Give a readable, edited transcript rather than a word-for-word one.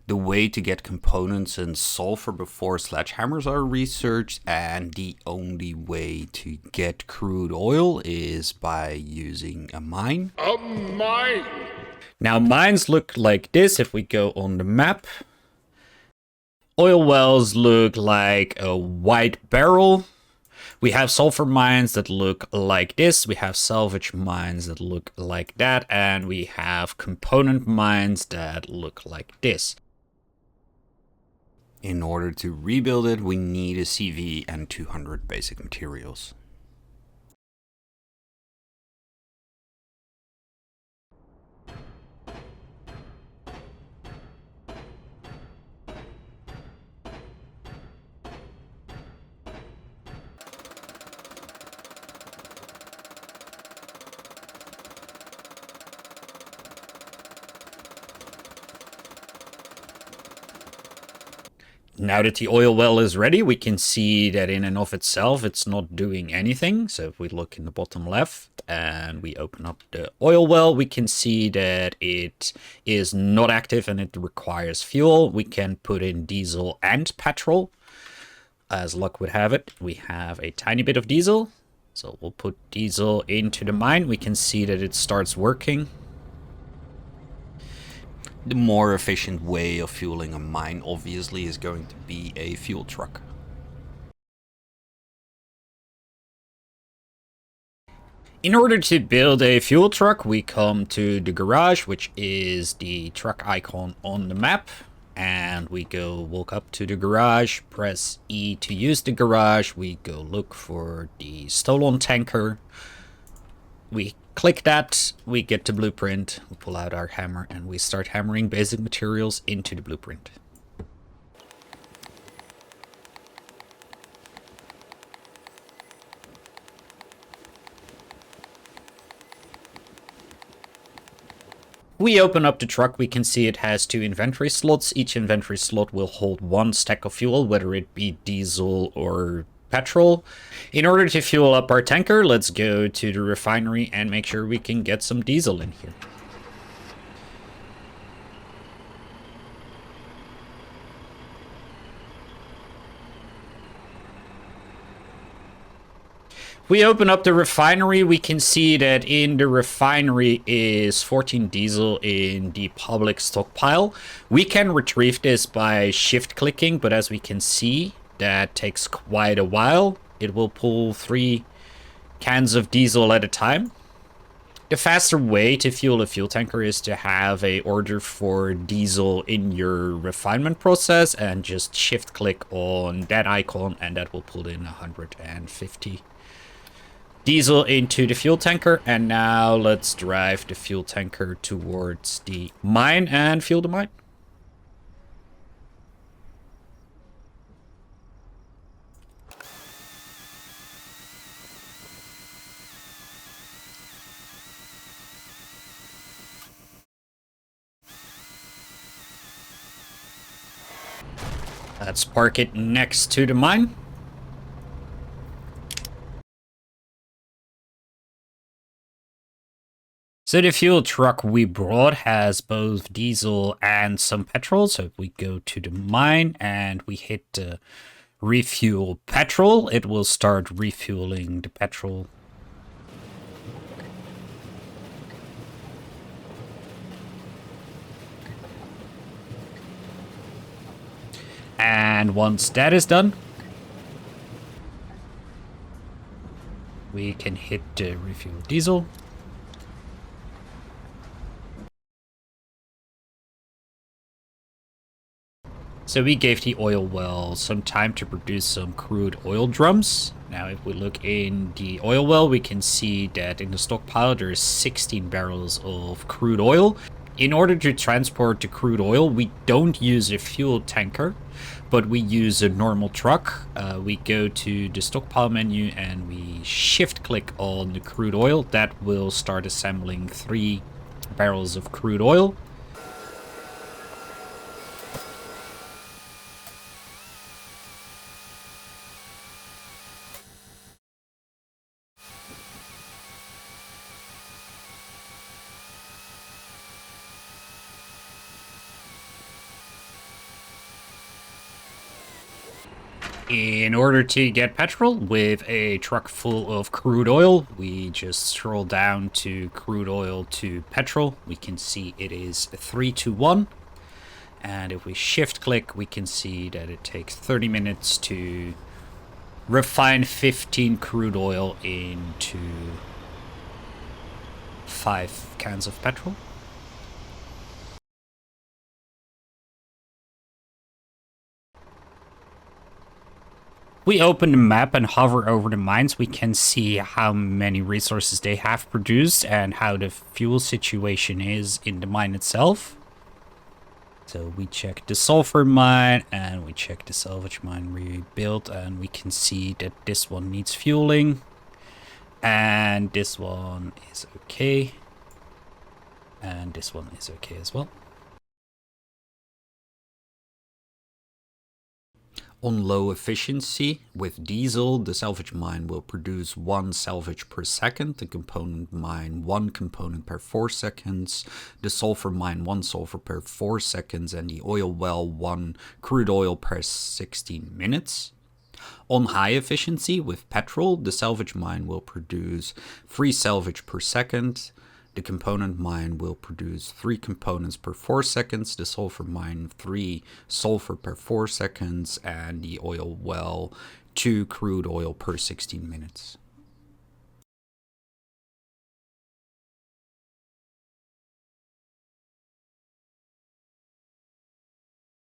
The way to get components and sulfur before sledgehammers are researched, and the only way to get crude oil is by using a mine. A mine! Now, mines look like this if we go on the map. Oil wells look like a white barrel. We have sulfur mines that look like this. We have salvage mines that look like that. And we have component mines that look like this. In order to rebuild it, we need a CV and 200 basic materials. Now that the oil well is ready, we can see that in and of itself, it's not doing anything. So if we look in the bottom left and we open up the oil well, we can see that it is not active and it requires fuel. We can put in diesel and petrol. As luck would have it, we have a tiny bit of diesel. So we'll put diesel into the mine. We can see that it starts working. The more efficient way of fueling a mine obviously is going to be a fuel truck. In order to build a fuel truck, we come to the garage, which is the truck icon on the map. And we go walk up to the garage, press E to use the garage. We go look for the stolen tanker. We click that, we get the blueprint, we pull out our hammer, and we start hammering basic materials into the blueprint. We open up the truck, we can see it has 2 inventory slots. Each inventory slot will hold 1 stack of fuel, whether it be diesel or petrol. In order to fuel up our tanker, let's go to the refinery and make sure we can get some diesel in here. We open up the refinery, we can see that in the refinery is 14 diesel in the public stockpile. We can retrieve this by shift clicking, but as we can see, that takes quite a while. It will pull 3 cans of diesel at a time. The faster way to fuel a fuel tanker is to have a order for diesel in your refinement process and just shift click on that icon and that will pull in 150 diesel into the fuel tanker. And now let's drive the fuel tanker towards the mine and fuel the mine. Let's park it next to the mine. So the fuel truck we brought has both diesel and some petrol. So if we go to the mine and we hit refuel petrol, it will start refueling the petrol. And once that is done, we can hit refuel diesel. So we gave the oil well some time to produce some crude oil drums. Now if we look in the oil well, we can see that in the stockpile there's 16 barrels of crude oil. In order to transport the crude oil, we don't use a fuel tanker, but we use a normal truck. We go to the stockpile menu and we shift click on the crude oil. That will start assembling 3 barrels of crude oil. In order to get petrol with a truck full of crude oil, we just scroll down to crude oil to petrol. We can see it is 3 to 1. And if we shift click, we can see that it takes 30 minutes to refine 15 crude oil into 5 cans of petrol. We open the map and hover over the mines, we can see how many resources they have produced and how the fuel situation is in the mine itself. So we check the sulfur mine and we check the salvage mine rebuilt, and we can see that this one needs fueling and this one is okay and this one is okay as well. On low efficiency, with diesel, the salvage mine will produce 1 salvage per second, the component mine 1 component per 4 seconds, the sulfur mine 1 sulfur per 4 seconds, and the oil well 1 crude oil per 16 minutes. On high efficiency, with petrol, the salvage mine will produce 3 salvage per second, the component mine will produce 3 components per 4 seconds, the sulfur mine 3 sulfur per 4 seconds, and the oil well 2 crude oil per 16 minutes.